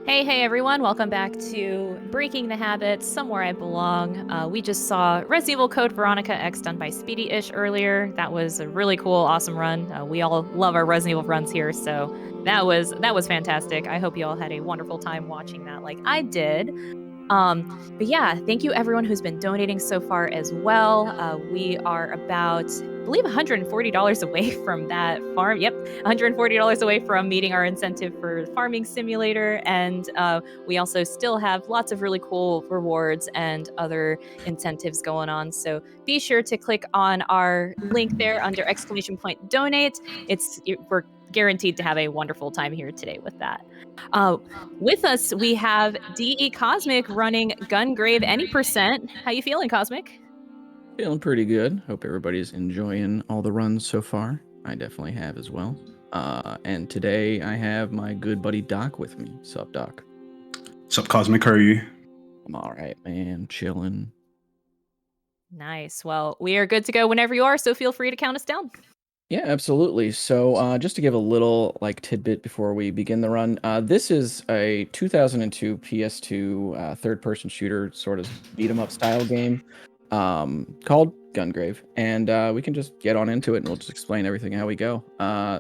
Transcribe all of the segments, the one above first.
Hey everyone, welcome back to Breaking the Habit, Somewhere I Belong. We just saw Resident Evil Code Veronica X done by Speedy-ish earlier. That was a really cool, awesome run. We all love our Resident Evil runs here, so that was fantastic. I hope you all had a wonderful time watching that like I did. But yeah, thank you everyone who's been donating so far as well. We are about, I believe, $140 away from that farm. Yep, $140 away from meeting our incentive for Farming Simulator. And we also still have lots of really cool rewards and other incentives going on. So be sure to click on our link there under !donate. We're guaranteed to have a wonderful time here today with that. With us, we have Decosmic running Gungrave ANY. How you feeling, Cosmic? Feeling pretty good. Hope everybody's enjoying all the runs so far. I definitely have as well. And today I have my good buddy Doc with me. Sup, Doc? Sup, Cosmic? How are you? I'm all right, man. Chilling. Nice. Well, we are good to go whenever you are, so feel free to count us down. Yeah, absolutely. So just to give a little tidbit before we begin the run, this is a 2002 PS2 third-person shooter sort of beat-em-up style game called Gungrave, and we can just get on into it, and we'll just explain everything how we go.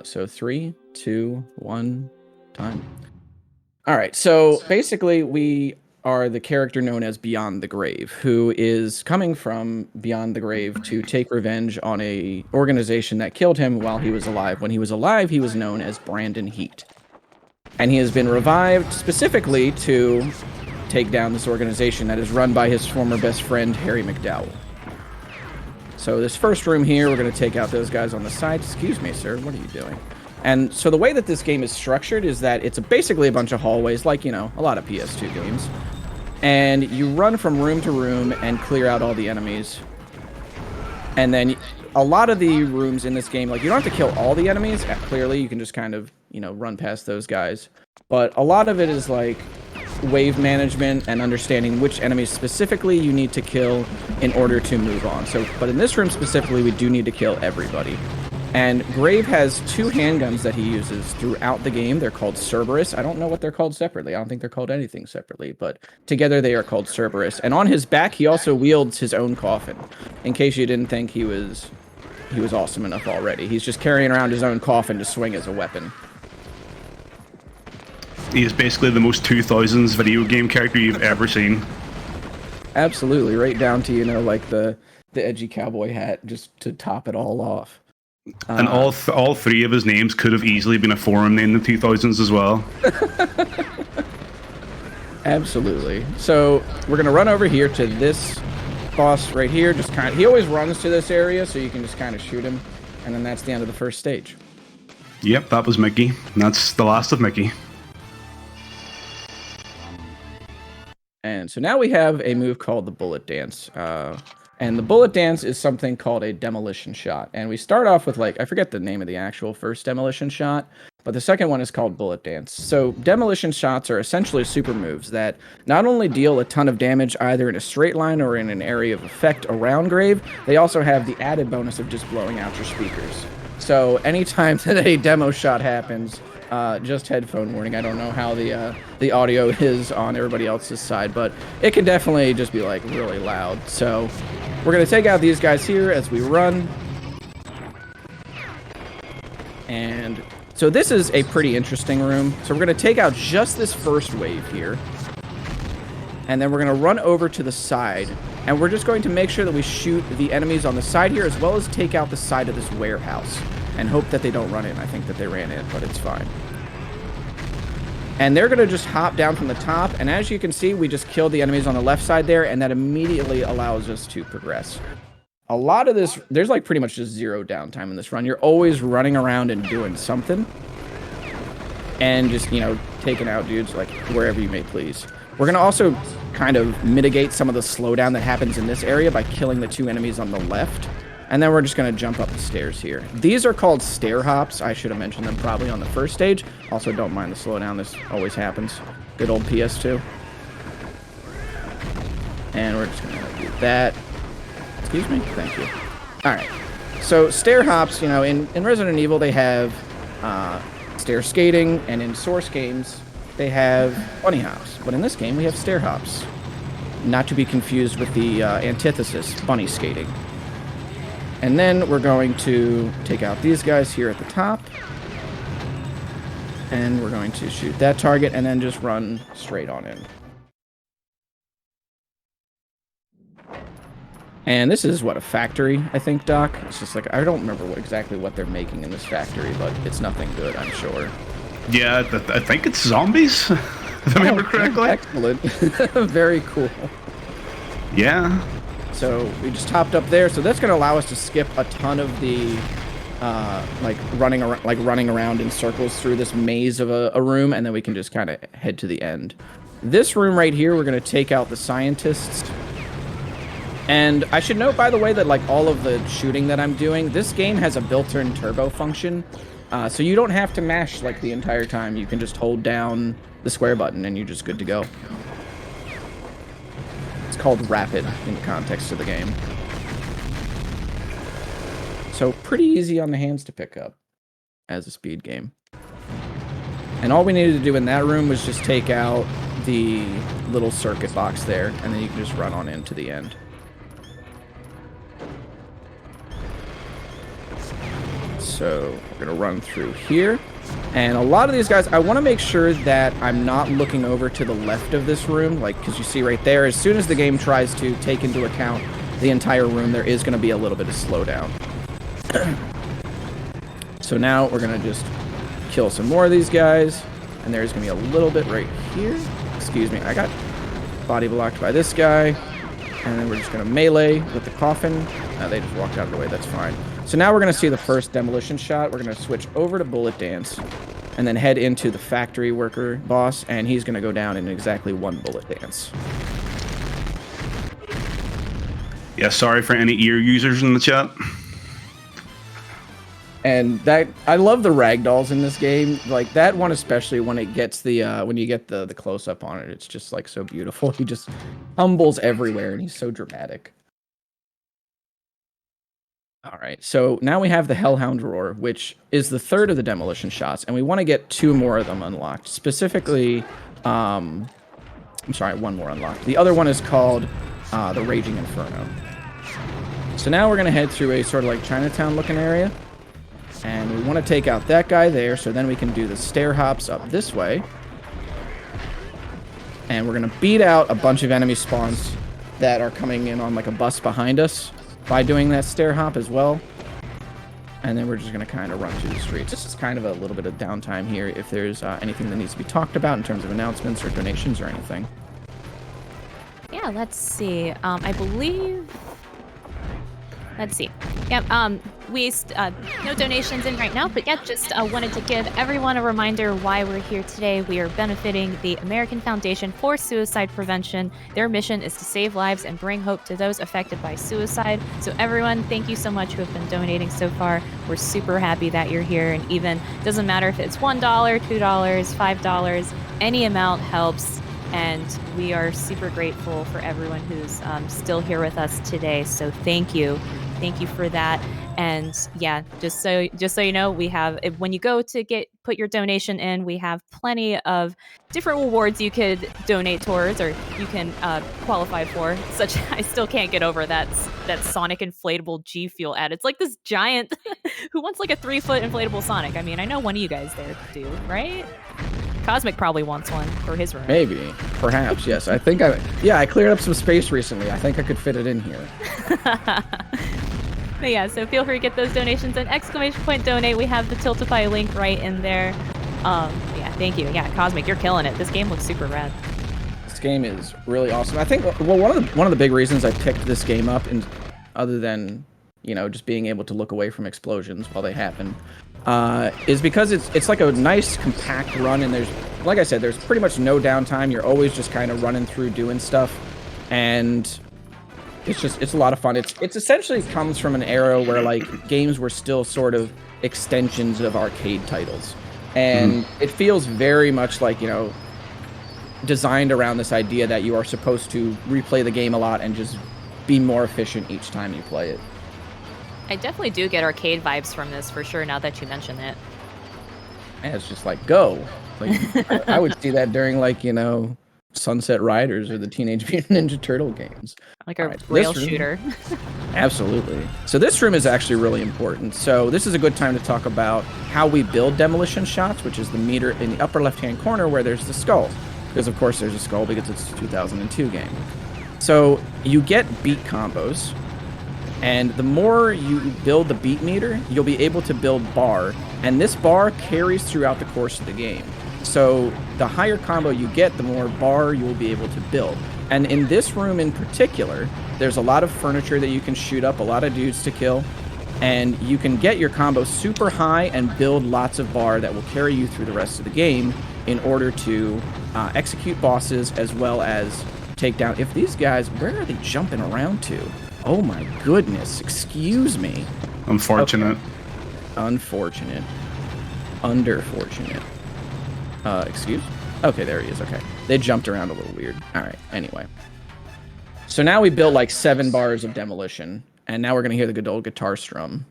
So 3, 2, 1, time. All right, so basically we are the character known as Beyond the Grave, who is coming from Beyond the Grave to take revenge on a organization that killed him while he was alive. When he was alive, he was known as Brandon Heat. And he has been revived specifically to take down this organization that is run by his former best friend, Harry McDowell. So this first room here, we're going to take out those guys on the side. Excuse me, sir, what are you doing? And so the way that this game is structured is that it's basically a bunch of hallways, like, you know, a lot of PS2 games. And you run from room to room and clear out all the enemies. And then a lot of the rooms in this game, like, you don't have to kill all the enemies. Clearly, you can just kind of, you know, run past those guys. But a lot of it is, like, wave management and understanding which enemies specifically you need to kill in order to move on. But in this room specifically, we do need to kill everybody. And Grave has 2 handguns that he uses throughout the game. They're called Cerberus. I don't know what they're called separately. I don't think they're called anything separately, but together they are called Cerberus. And on his back, he also wields his own coffin, in case you didn't think he was awesome enough already. He's just carrying around his own coffin to swing as a weapon. He is basically the most 2000s video game character you've ever seen. Absolutely, right down to, you know, like the edgy cowboy hat, just to top it all off. And all 3 of his names could have easily been a foreign name in the 2000s as well. Absolutely. So we're gonna run over here to this boss right here. Just he always runs to this area, so you can just kind of shoot him, and then that's the end of the first stage. Yep, that was Mickey. And that's the last of Mickey. And so now we have a move called the Bullet Dance. And the Bullet Dance is something called a demolition shot. And we start off with, like, I forget the name of the actual first demolition shot, but the second one is called Bullet Dance. So demolition shots are essentially super moves that not only deal a ton of damage either in a straight line or in an area of effect around Grave, they also have the added bonus of just blowing out your speakers. So anytime that a demo shot happens, just headphone warning. I don't know how the audio is on everybody else's side, but it can definitely just be, like, really loud. So we're going to take out these guys here as we run. And so this is a pretty interesting room. So we're going to take out just this first wave here. And then we're going to run over to the side. And we're just going to make sure that we shoot the enemies on the side here, as well as take out the side of this warehouse. And hope that they don't run in. I think that they ran in, but it's fine. And they're going to just hop down from the top. And as you can see, we just killed the enemies on the left side there, and that immediately allows us to progress. A lot of this, there's like pretty much just 0 downtime in this run. You're always running around and doing something. And just, you know, taking out dudes like wherever you may please. We're going to also kind of mitigate some of the slowdown that happens in this area by killing the 2 enemies on the left. And then we're just going to jump up the stairs here. These are called stair hops. I should have mentioned them probably on the first stage. Also, don't mind the slowdown. This always happens. Good old PS2. And we're just going to do that. Excuse me? Thank you. All right. So stair hops, you know, in Resident Evil, they have stair skating, and in Source games, they have bunny hops. But in this game, we have stair hops. Not to be confused with the antithesis, bunny skating. And then we're going to take out these guys here at the top. And we're going to shoot that target and then just run straight on in. And this is, what, a factory, I think, Doc? It's just like, I don't remember exactly what they're making in this factory, but it's nothing good, I'm sure. Yeah, I think it's zombies, if I remember correctly. Excellent. Very cool. Yeah. So we just topped up there. So that's going to allow us to skip a ton of the, running around in circles through this maze of a room, and then we can just kind of head to the end. This room right here, we're going to take out the scientists. And I should note, by the way, that like all of the shooting that I'm doing, this game has a built-in turbo function. So you don't have to mash like the entire time. You can just hold down the square button and you're just good to go. It's called rapid in the context of the game. So pretty easy on the hands to pick up as a speed game. And all we needed to do in that room was just take out the little circuit box there, and then you can just run on into the end. So we're going to run through here. And a lot of these guys, I want to make sure that I'm not looking over to the left of this room, like, because you see right there, as soon as the game tries to take into account the entire room, there is going to be a little bit of slowdown. So now we're going to just kill some more of these guys. And there's going to be a little bit right here. Excuse me, I got body blocked by this guy. And then we're just going to melee with the coffin. They just walked out of the way, that's fine. So now we're going to see the first demolition shot. We're going to switch over to Bullet Dance and then head into the factory worker boss, and he's going to go down in exactly one Bullet Dance. Yeah, sorry for any ear users in the chat. And that, I love the ragdolls in this game. Like that one, especially when it gets the, when you get the close up on it, it's just like so beautiful. He just tumbles everywhere and he's so dramatic. All right, so now we have the Hellhound Roar, which is the third of the demolition shots, and we want to get 2 more of them unlocked. Specifically, I'm sorry, 1 more unlocked. The other one is called the Raging Inferno. So now we're going to head through a sort of like Chinatown-looking area, and we want to take out that guy there, so then we can do the stair hops up this way. And we're going to beat out a bunch of enemy spawns that are coming in on like a bus behind us by doing that stair hop as well. And then we're just going to kind of run through the streets. This is kind of a little bit of downtime here if there's anything that needs to be talked about in terms of announcements or donations or anything. Yeah, let's see. I believe... Let's see. Yep, no donations in right now, but yeah, just wanted to give everyone a reminder why we're here today. We are benefiting the American Foundation for Suicide Prevention. Their mission is to save lives and bring hope to those affected by suicide. So everyone, thank you so much who have been donating so far. We're super happy that you're here, and even doesn't matter if it's $1, $2, $5, any amount helps. And we are super grateful for everyone who's still here with us today. So thank you for that. And yeah, just so you know, we have, when you go to put your donation in, we have plenty of different rewards you could donate towards, or you can qualify for. Such, I still can't get over that Sonic inflatable G Fuel ad. It's like this giant. Who wants like a 3-foot inflatable Sonic? I mean, I know one of you guys there do, right? Cosmic probably wants one for his room. Maybe, perhaps, yes. I think I cleared up some space recently. I think I could fit it in here. But yeah, so feel free to get those donations and !donate. We have the Tiltify link right in there. Yeah, thank you. Yeah, Cosmic, you're killing it. This game looks super rad. This game is really awesome. I think, well, one of the big reasons I picked this game up, and other than, you know, just being able to look away from explosions while they happen, is because it's like a nice compact run, and there's, like I said, there's pretty much no downtime. You're always just kind of running through doing stuff, and it's a lot of fun. It's essentially comes from an era where like games were still sort of extensions of arcade titles, and it feels very much like, you know, designed around this idea that you are supposed to replay the game a lot and just be more efficient each time you play it. I definitely do get arcade vibes from this for sure, now that you mention it. And it's just like, go. Like, I would see that during, like, you know, Sunset Riders or the Teenage Mutant Ninja Turtle games. Like a Alright, so rail this room- shooter. Absolutely. So this room is actually really important. So this is a good time to talk about how we build demolition shots, which is the meter in the upper left-hand corner where there's the skull. Because, of course, there's a skull because it's a 2002 game. So you get beat combos, and the more you build the beat meter, you'll be able to build bar, and this bar carries throughout the course of the game. So the higher combo you get, the more bar you will be able to build. And in this room in particular, there's a lot of furniture that you can shoot up, a lot of dudes to kill, and you can get your combo super high and build lots of bar that will carry you through the rest of the game in order to execute bosses as well as take down... If these guys... Where are they jumping around to? Oh my goodness, excuse me. Unfortunate. Okay. Unfortunate. Underfortunate. Excuse? Okay, there he is, okay. They jumped around a little weird. Alright, anyway. So now we built like 7 bars of demolition, and now we're going to hear the good old guitar strum.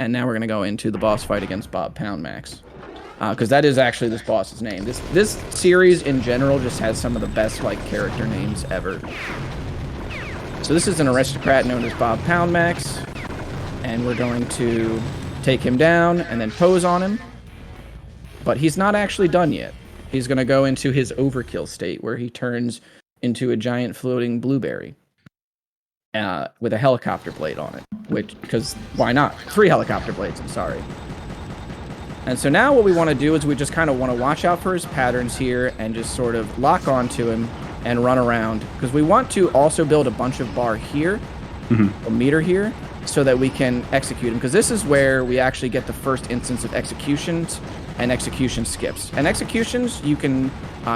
And now we're going to go into the boss fight against Bob Poundmax. Because that is actually this boss's name. This series in general just has some of the best like character names ever. So this is an aristocrat known as Bob Poundmax, and we're going to take him down and then pose on him. But he's not actually done yet. He's going to go into his overkill state where he turns into a giant floating blueberry with a helicopter blade on it. Because why not? 3 helicopter blades, I'm sorry. And so now what we want to do is we just kind of want to watch out for his patterns here and just sort of lock onto him and run around. Because we want to also build a bunch of bar here, a meter here, so that we can execute him. Because this is where we actually get the first instance of executions and execution skips. And executions, you can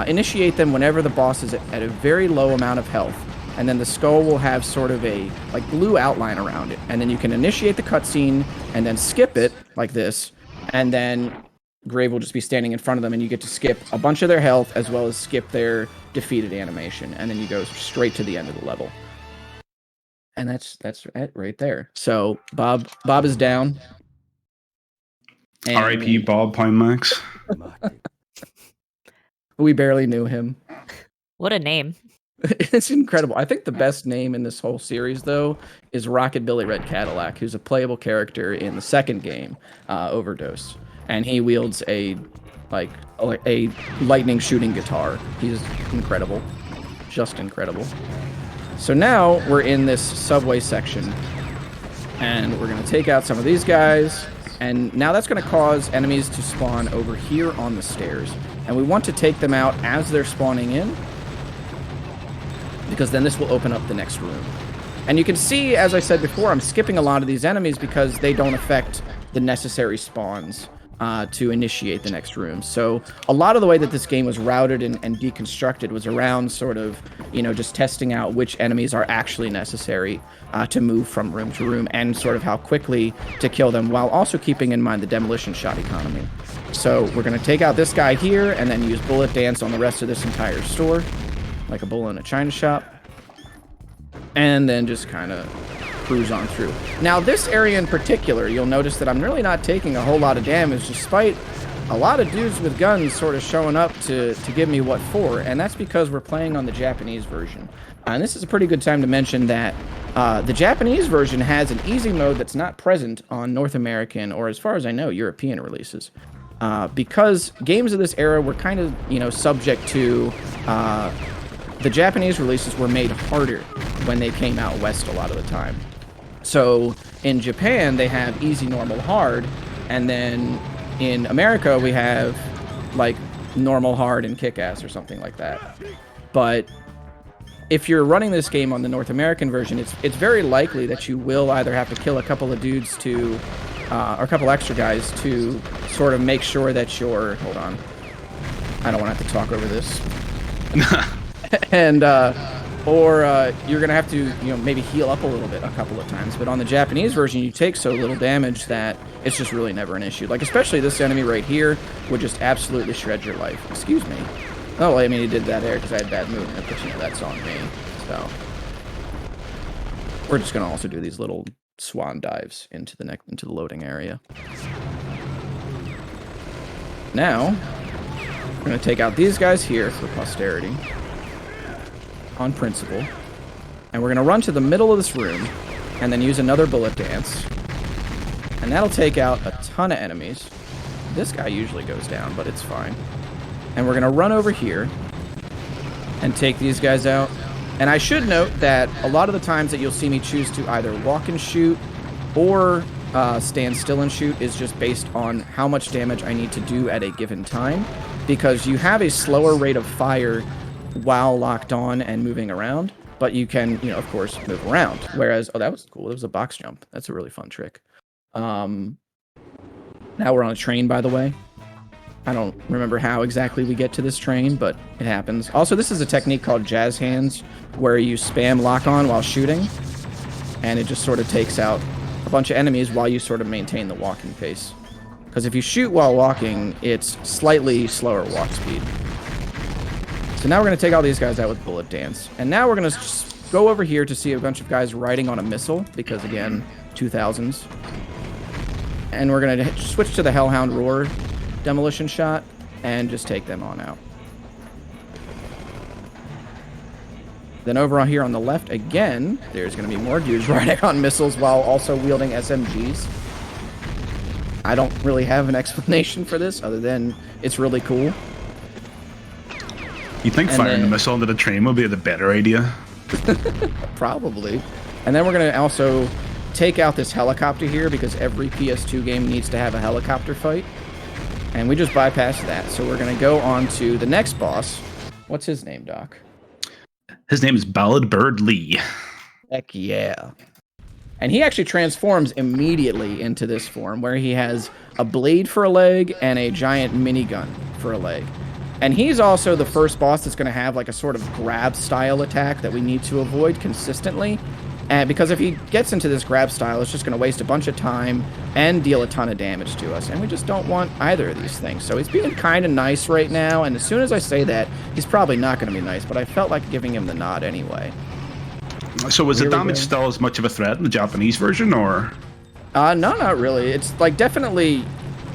initiate them whenever the boss is at a very low amount of health. And then the skull will have sort of a like blue outline around it. And then you can initiate the cutscene and then skip it like this. And then Grave will just be standing in front of them, and you get to skip a bunch of their health as well as skip their defeated animation. And then you go straight to the end of the level. And that's it right there. So Bob is down. R.I.P. Bob Poundmax. We barely knew him. What a name. It's incredible. I think the best name in this whole series, though, is Rocket Billy Red Cadillac, who's a playable character in the second game, Overdose. And he wields a lightning shooting guitar. He's incredible. Just incredible. So now we're in this subway section, and we're going to take out some of these guys. And now that's going to cause enemies to spawn over here on the stairs. And we want to take them out as they're spawning in, because then this will open up the next room. And you can see, as I said before, I'm skipping a lot of these enemies because they don't affect the necessary spawns to initiate the next room. So a lot of the way that this game was routed and deconstructed was around sort of, you know, just testing out which enemies are actually necessary to move from room to room and sort of how quickly to kill them, while also keeping in mind the demolition shot economy. So we're going to take out this guy here and then use bullet dance on the rest of this entire store, like a bull in a china shop, and then just kind of cruise on through. Now, this area in particular, you'll notice that I'm really not taking a whole lot of damage, despite a lot of dudes with guns sort of showing up to give me what for, and that's because we're playing on the Japanese version. And this is a pretty good time to mention that the Japanese version has an easy mode that's not present on North American, or as far as I know, European releases. Because games of this era were kind of, you know, subject to... the Japanese releases were made harder when they came out west a lot of the time. So in Japan, they have easy, normal, hard, and then in America, we have like normal, hard, and kick-ass or something like that. But if you're running this game on the North American version, it's very likely that you will either have to kill a couple of dudes to, or a couple extra guys to sort of make sure that you're... Hold on. I don't want to have to talk over this. And or you're gonna have to, you know, maybe heal up a little bit a couple of times. But on the Japanese version, you take so little damage that it's just really never an issue. Like, especially this enemy right here would just absolutely shred your life. Excuse me. Oh, well, I mean, he did that there because I had bad movement, but you know, that's on me. So we're just gonna also do these little swan dives into the loading area. Now, we're going to take out these guys here for posterity. On principle. And we're going to run to the middle of this room and then use another bullet dance. And that'll take out a ton of enemies. This guy usually goes down, but it's fine. And we're going to run over here and take these guys out. And I should note that a lot of the times that you'll see me choose to either walk and shoot or stand still and shoot is just based on how much damage I need to do at a given time. Because you have a slower rate of fire while locked on and moving around. But you can, you know, of course, move around. Whereas, oh, that was cool. It was a box jump. That's a really fun trick. Now we're on a train, by the way. I don't remember how exactly we get to this train, but it happens. Also, this is a technique called jazz hands, where you spam lock on while shooting, and it just sort of takes out a bunch of enemies while you sort of maintain the walking pace. Because if you shoot while walking, it's slightly slower walk speed. So now we're going to take all these guys out with bullet dance. And now we're going to go over here to see a bunch of guys riding on a missile, because again, 2000s. And we're going to switch to the Hellhound Roar demolition shot and just take them on out. Then over on here on the left, again, there's going to be more dudes riding on missiles while also wielding SMGs. I don't really have an explanation for this other than it's really cool. You think firing the missile into the train would be the better idea? Probably. And then we're going to also take out this helicopter here because every PS2 game needs to have a helicopter fight. And we just bypassed that. So we're going to go on to the next boss. What's his name, Doc? His name is Ballad Bird Lee. Heck yeah. And he actually transforms immediately into this form where he has a blade for a leg and a giant minigun for a leg. And he's also the first boss that's going to have like a sort of grab style attack that we need to avoid consistently. And because if he gets into this grab style, it's just going to waste a bunch of time and deal a ton of damage to us. And we just don't want either of these things. So he's being kind of nice right now. And as soon as I say that, he's probably not going to be nice. But I felt like giving him the nod anyway. So was the damage still as much of a threat in the Japanese version, or? No, not really. It's like definitely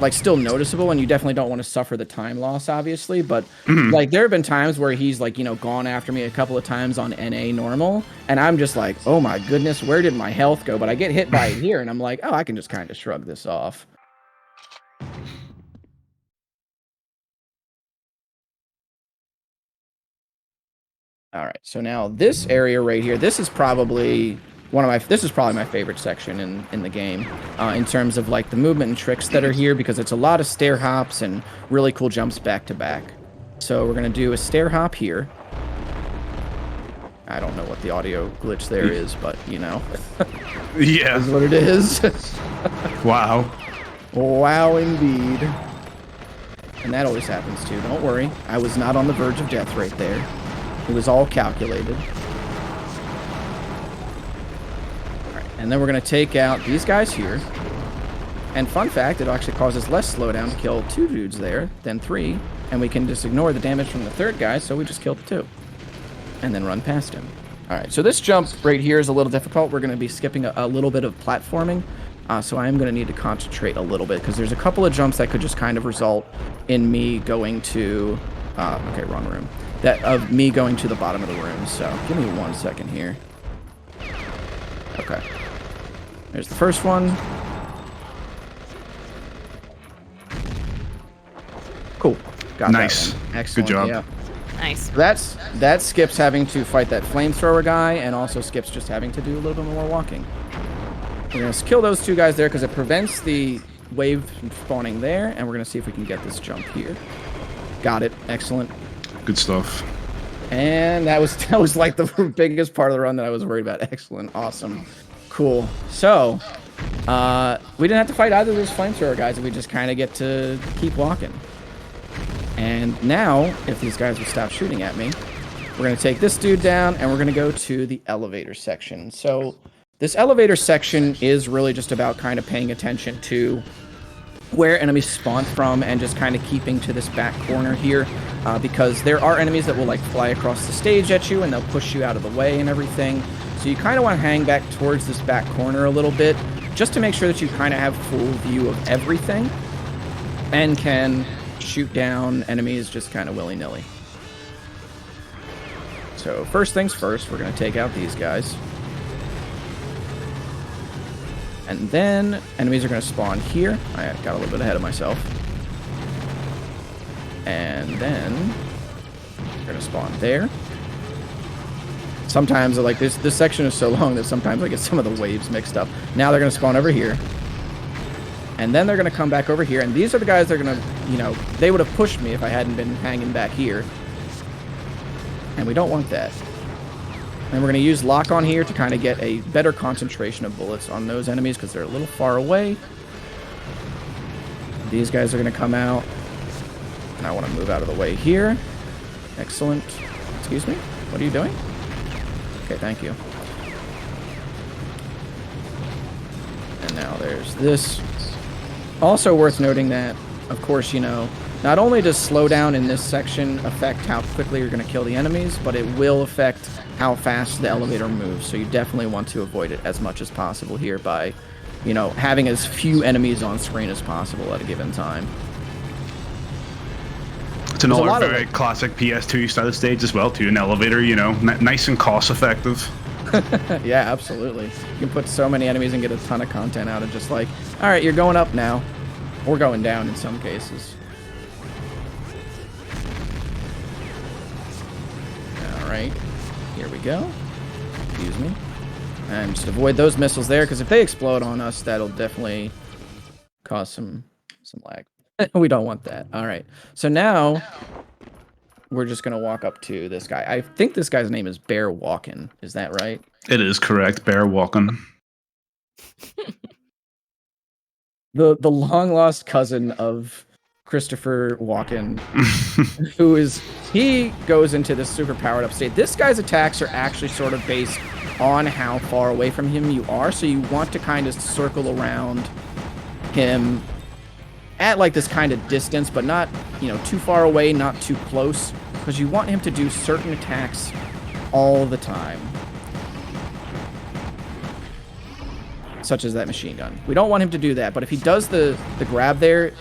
like still noticeable, and you definitely don't want to suffer the time loss, obviously. But like there have been times where he's like, you know, gone after me a couple of times on NA normal, and I'm just like, oh my goodness, where did my health go? But I get hit by it here, and I'm like, oh, I can just kind of shrug this off. All right, so now this area right here, this is probably my favorite section in the game in terms of like the movement and tricks that are here, because it's a lot of stair hops and really cool jumps back to back. So we're gonna do a stair hop here. I don't know what the audio glitch there is, but you know, yeah, is what it is. Wow. Wow, indeed. And that always happens too. Don't worry, I was not on the verge of death right there. It was all calculated. Alright, and then we're going to take out these guys here. And fun fact, it actually causes less slowdown to kill 2 dudes there than 3. And we can just ignore the damage from the 3rd guy, so we just killed 2. And then run past him. Alright, so this jump right here is a little difficult. We're going to be skipping a little bit of platforming. So I am going to need to concentrate a little bit, because there's a couple of jumps that could just kind of result in me going to... okay, wrong room. Of me going to the bottom of the room, so give me 1 second here. Okay. There's the first one. Cool. Got nice. That one. Excellent. Good job. Yeah. Nice. That skips having to fight that flamethrower guy, and also skips just having to do a little bit more walking. We're going to kill those 2 guys there because it prevents the wave from spawning there, and we're going to see if we can get this jump here. Got it. Excellent. Good stuff. And that was like the biggest part of the run that I was worried about. Excellent. Awesome. Cool. So, we didn't have to fight either of those flamethrower guys, and we just kind of get to keep walking. And now, if these guys would stop shooting at me, we're going to take this dude down, and we're going to go to the elevator section. So, this elevator section is really just about kind of paying attention to where enemies spawn from and just kind of keeping to this back corner here, because there are enemies that will like fly across the stage at you and they'll push you out of the way and everything. So you kind of want to hang back towards this back corner a little bit just to make sure that you kind of have full view of everything and can shoot down enemies just kind of willy-nilly. So first things first, we're going to take out these guys. And then enemies are going to spawn here. I got a little bit ahead of myself. And then we're going to spawn there. Sometimes, like, this section is so long that sometimes I get some of the waves mixed up. Now they're going to spawn over here. And then they're going to come back over here. And these are the guys that are going to, you know, they would have pushed me if I hadn't been hanging back here. And we don't want that. And we're going to use lock on here to kind of get a better concentration of bullets on those enemies because they're a little far away. These guys are going to come out. And I want to move out of the way here. Excellent. Excuse me? What are you doing? Okay, thank you. And now there's this. Also worth noting that, of course, you know, not only does slowdown in this section affect how quickly you're going to kill the enemies, but it will affect how fast the elevator moves. So you definitely want to avoid it as much as possible here by, you know, having as few enemies on screen as possible at a given time. It's another very classic PS2 style stage as well, too. An elevator, you know, nice and cost effective. Yeah, absolutely. You can put so many enemies and get a ton of content out of just like, all right, you're going up now. Or going down in some cases. All right, here we go. Excuse me. And just avoid those missiles there, because if they explode on us, that'll definitely cause some lag. We don't want that. All right, so now we're just going to walk up to this guy. I think this guy's name is Bear Walkin'. Is that right? It is correct, Bear Walkin'. The long-lost cousin of Christopher Walken, he goes into this super powered up state. This guy's attacks are actually sort of based on how far away from him you are, so you want to kind of circle around him at like this kind of distance, but not, you know, too far away, not too close, because you want him to do certain attacks all the time. Such as that machine gun. We don't want him to do that, but if he does the grab there,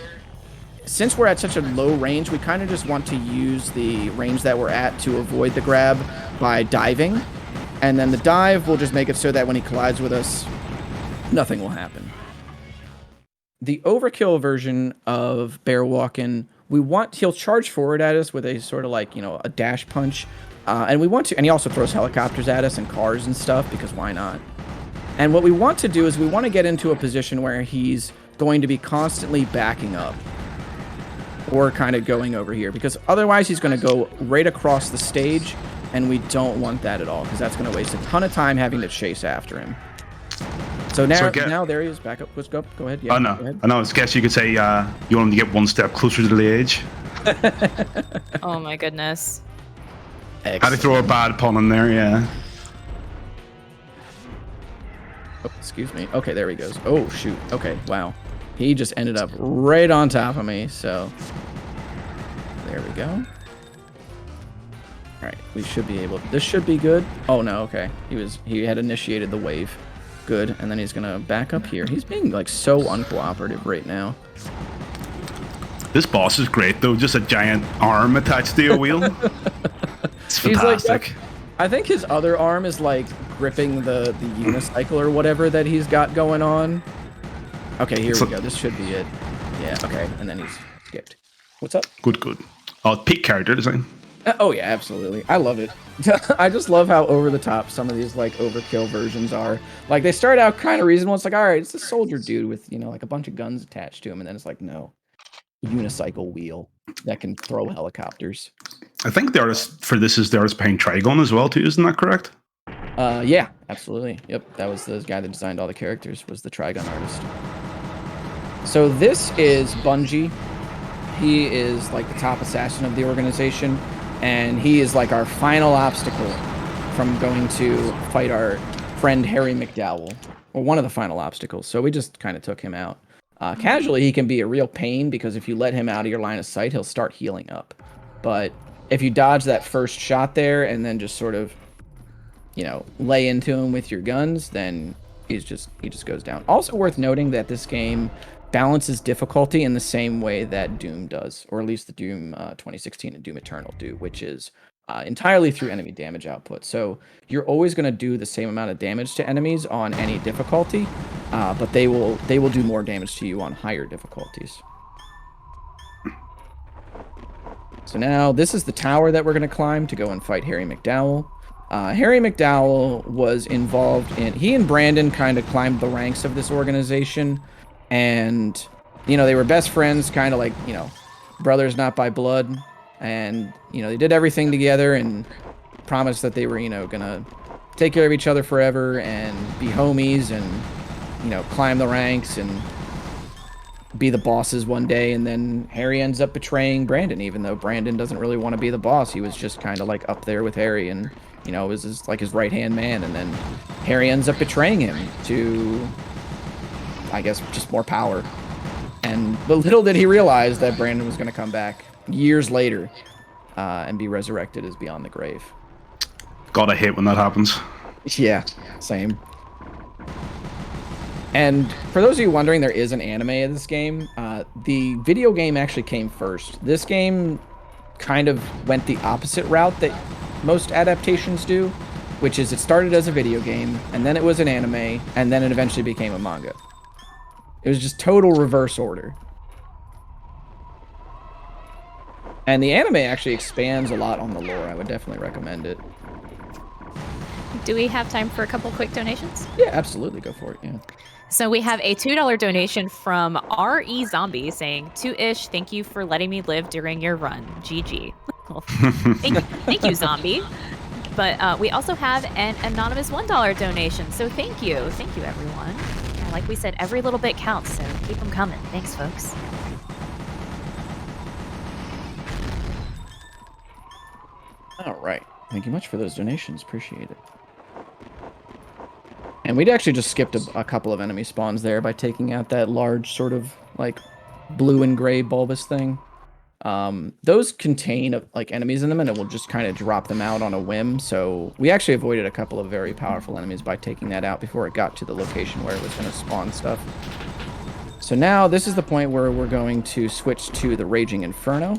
since we're at such a low range, we kind of just want to use the range that we're at to avoid the grab by diving. And then the dive will just make it so that when he collides with us, nothing will happen. The overkill version of Bear Walkin', he'll charge forward at us with a sort of like, you know, a dash punch. And he also throws helicopters at us and cars and stuff, because why not? And what we want to do is we want to get into a position where he's going to be constantly backing up or kind of going over here, because otherwise he's going to go right across the stage, and we don't want that at all, because that's going to waste a ton of time having to chase after him. So now there he is. Back up. Let's go. Go ahead. Yeah, I know. I guess you could say you want him to get one step closer to the edge. Oh my goodness. Excellent. Had to throw a bad pun in there, yeah. Oh, excuse me. Okay, there he goes. Oh, shoot. Okay, wow. He just ended up right on top of me, so there we go. All right, we should be able... This should be good. Oh, no, okay. He had initiated the wave. Good, and then he's going to back up here. He's being, like, so uncooperative right now. This boss is great, though. Just a giant arm attached to a wheel. It's fantastic. I think his other arm is, like, gripping the unicycle or whatever that he's got going on. Okay, here we go. This should be it. Yeah, okay. And then he's skipped. What's up? Good. Oh, peak character design. Oh, yeah, absolutely. I love it. I just love how over the top some of these, like, overkill versions are. Like, they start out kind of reasonable. It's like, all right, it's a soldier dude with, you know, like a bunch of guns attached to him. And then it's like, no. Unicycle wheel that can throw helicopters. I think the artist for this is the artist behind Trigon as well, too. Isn't that correct? Yeah, absolutely. Yep, that was the guy that designed all the characters, was the Trigon artist. So this is Bungie. He is like the top assassin of the organization, and he is like our final obstacle from going to fight our friend Harry McDowell, or one of the final obstacles. So we just kind of took him out. Casually, he can be a real pain, because if you let him out of your line of sight, he'll start healing up. But if you dodge that first shot there and then just sort of, you know, lay into him with your guns, then he just goes down. Also worth noting that this game balances difficulty in the same way that Doom does, or at least the Doom 2016 and Doom Eternal do, which is entirely through enemy damage output. So you're always going to do the same amount of damage to enemies on any difficulty, but they will do more damage to you on higher difficulties. So now this is the tower that we're going to climb to go and fight Harry McDowell. Harry McDowell was involved in... He and Brandon kind of climbed the ranks of this organization. And, you know, they were best friends, kind of like, you know, brothers not by blood. And, you know, they did everything together and promised that they were, you know, going to take care of each other forever and be homies and, you know, climb the ranks and be the bosses one day. And then Harry ends up betraying Brandon, even though Brandon doesn't really want to be the boss. He was just kind of like up there with Harry and, you know, was his, like his right-hand man. And then Harry ends up betraying him to, I guess, just more power. But little did he realize that Brandon was going to come back years later and be resurrected as Beyond the Grave. Gotta hate when that happens. Yeah, same. And for those of you wondering, there is an anime of this game. The video game actually came first. This game kind of went the opposite route that most adaptations do, which is it started as a video game, and then it was an anime, and then it eventually became a manga. It was just total reverse order. And the anime actually expands a lot on the lore. I would definitely recommend it. Do we have time for a couple quick donations? Yeah, absolutely. Go for it. Yeah. So we have a $2 donation from R.E. Zombie saying, "2ish, thank you for letting me live during your run. GG." Well, thank you, Zombie. But we also have an anonymous $1 donation. So thank you. Thank you, everyone. Yeah, like we said, every little bit counts, so keep them coming. Thanks, folks. All right. Thank you much for those donations. Appreciate it. And we'd actually just skipped a couple of enemy spawns there by taking out that large sort of like blue and gray bulbous thing. Those contain like enemies in them, and it will just kind of drop them out on a whim. So we actually avoided a couple of very powerful enemies by taking that out before it got to the location where it was going to spawn stuff. So now this is the point where we're going to switch to the Raging Inferno.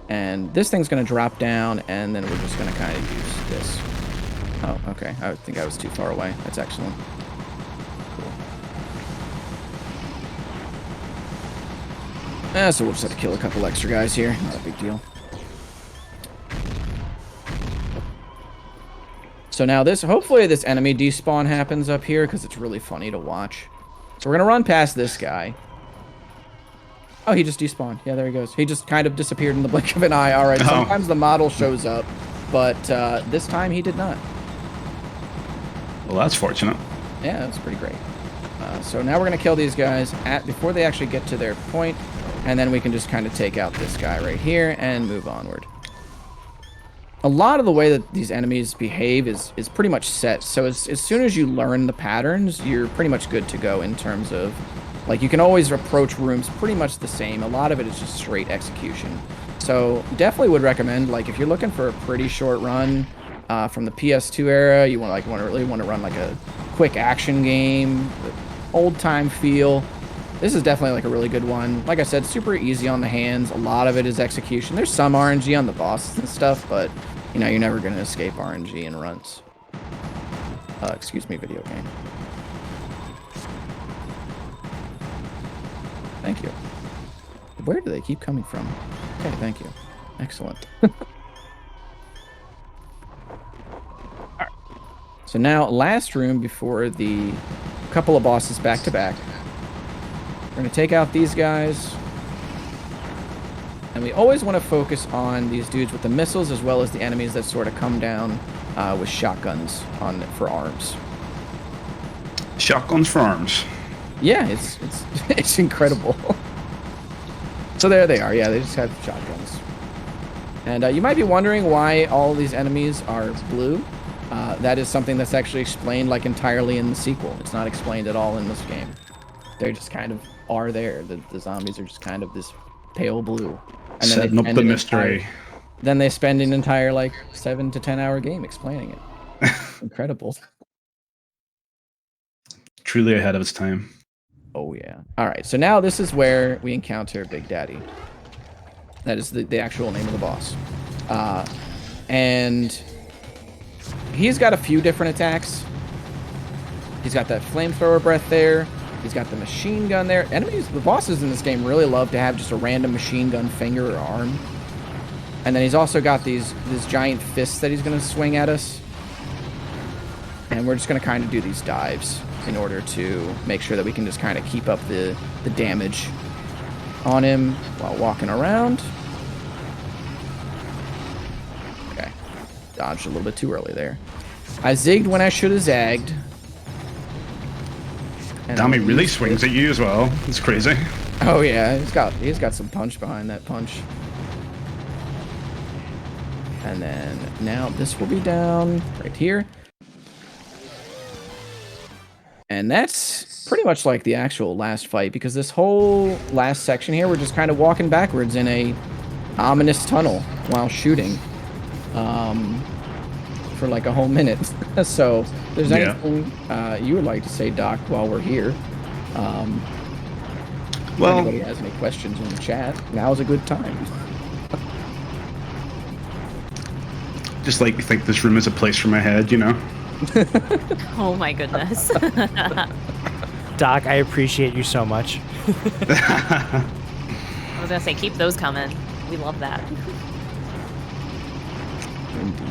And this thing's going to drop down, and then we're just going to kind of use this. Oh, okay. I think I was too far away. That's excellent. Cool. So we'll just have to kill a couple extra guys here. Not a big deal. So now this, hopefully this enemy despawn happens up here, because it's really funny to watch. So we're going to run past this guy. Oh, he just despawned. Yeah, there he goes. He just kind of disappeared in the blink of an eye. All right, sometimes the model shows up, but this time he did not. Well, that's fortunate. Yeah, that's pretty great. So now we're going to kill these guys before they actually get to their point, and then we can just kind of take out this guy right here and move onward. A lot of the way that these enemies behave is pretty much set. So as soon as you learn the patterns, you're pretty much good to go in terms of, like, you can always approach rooms pretty much the same. A lot of it is just straight execution. So definitely would recommend, like, if you're looking for a pretty short run from the PS2 era, you really want to run like a quick action game, old time feel. This is definitely like a really good one. Like I said, super easy on the hands. A lot of it is execution. There's some RNG on the bosses and stuff, but you know, you're never going to escape RNG in runs. Excuse me, video game. Thank you. Where do they keep coming from? Okay, thank you. Excellent. Alright. So now, last room before the couple of bosses back to back. We're going to take out these guys. And we always want to focus on these dudes with the missiles, as well as the enemies that sort of come down with shotguns for arms. Shotguns for arms. Yeah, it's incredible. So there they are. Yeah, they just have shotguns. And you might be wondering why all these enemies are blue. That is something that's actually explained like entirely in the sequel. It's not explained at all in this game. They just kind of are there. The zombies are just kind of this pale blue. And then setting up the mystery. Then they spend an entire like 7 to 10 hour game explaining it. Incredible. Truly ahead of its time. Oh, yeah. All right, so now this is where we encounter Big Daddy. That is the actual name of the boss. And he's got a few different attacks. He's got that flamethrower breath there. He's got the machine gun there. The bosses in this game really love to have just a random machine gun finger or arm. And then he's also got these giant fists that he's going to swing at us. And we're just going to kind of do these dives in order to make sure that we can just kind of keep up the damage on him while walking around. Okay. Dodged a little bit too early there. I zigged when I should have zagged. Dami really swings at you as well. It's crazy. Oh yeah, he's got some punch behind that punch. And then now this will be down right here. And that's pretty much like the actual last fight, because this whole last section here, we're just kind of walking backwards in a ominous tunnel while shooting for like a whole minute. So if there's anything you would like to say, Doc, while we're here. If anybody has any questions in the chat, now's a good time. Just like you think this room is a place for my head, you know? Oh my goodness. Doc, I appreciate you so much. I was gonna say, keep those coming. We love that. Indeed.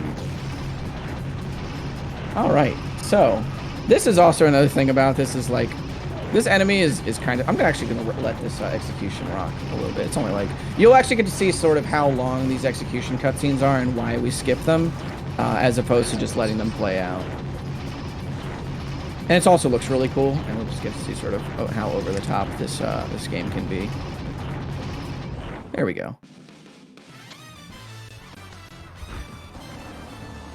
All right, so this is also another thing about this is like, this enemy is kind of, I'm actually going to let this execution rock a little bit. It's only like, you'll actually get to see sort of how long these execution cutscenes are and why we skip them, as opposed to just letting them play out. And it also looks really cool, and we'll just get to see sort of how over the top this game can be. There we go.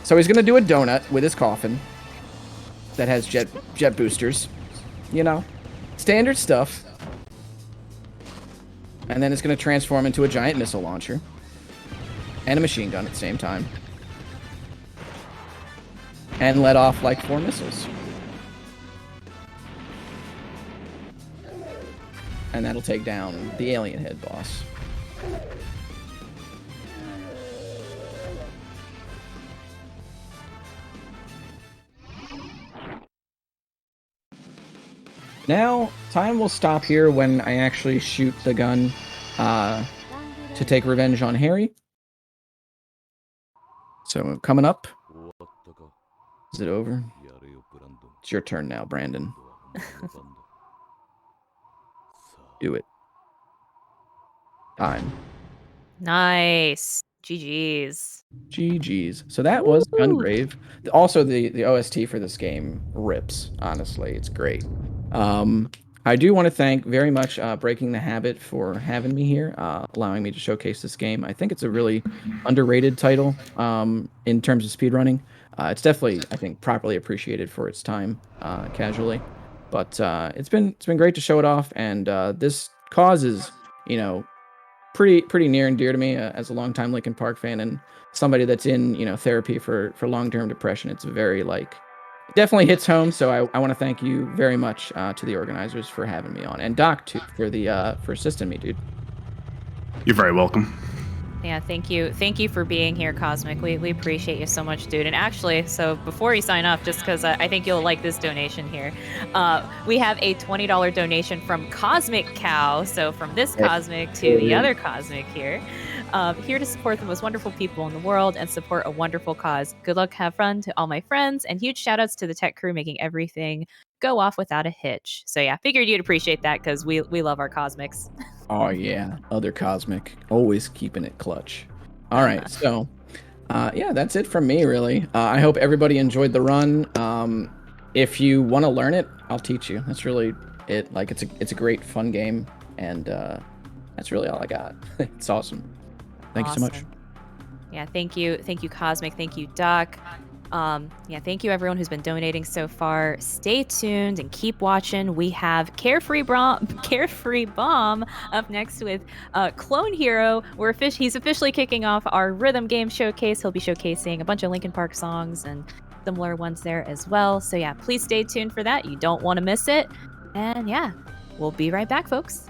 So he's going to do a donut with his coffin that has jet boosters, you know, standard stuff. And then it's going to transform into a giant missile launcher and a machine gun at the same time. And let off like 4 missiles. And that'll take down the alien head boss. Now, time will stop here when I actually shoot the gun to take revenge on Harry. So, coming up. Is it over? It's your turn now, Brandon. Do it. Time. Nice. GG's. GG's. So that was Gungrave. Also, the OST for this game rips, honestly. It's great. I do want to thank very much Breaking the Habit for having me here, allowing me to showcase this game. I think it's a really underrated title in terms of speedrunning. It's definitely, I think, properly appreciated for its time casually. But it's been great to show it off, and this cause is, you know, pretty near and dear to me as a longtime Linkin Park fan and somebody that's in, you know, therapy for long-term depression. It's very like, it definitely hits home. So I want to thank you very much to the organizers for having me on, and Doc too for assisting me, dude. You're very welcome. Yeah, thank you for being here, Cosmic. We appreciate you so much, dude. And actually, so before you sign off, just because I think you'll like this donation here, we have a $20 donation from Cosmic Cow. So from this Cosmic to the other Cosmic here. Here to support the most wonderful people in the world and support a wonderful cause. Good luck, have fun to all my friends, and huge shout outs to the tech crew making everything go off without a hitch. So yeah, figured you'd appreciate that because we love our Cosmics. Oh yeah, other Cosmic, always keeping it clutch. All right, so yeah, that's it from me really. I hope everybody enjoyed the run. If you want to learn it, I'll teach you. That's really it. Like it's a great fun game, and that's really all I got. It's awesome. Thank you so much. Yeah, thank you, Cosmic. Thank you, Doc. Yeah, thank you everyone who's been donating so far. Stay tuned and keep watching. We have Carefree Bomb up next with Clone Hero. He's officially kicking off our rhythm game showcase. He'll be showcasing a bunch of Linkin Park songs and similar ones there as well. So yeah, please stay tuned for that. You don't want to miss it. And yeah, we'll be right back, folks.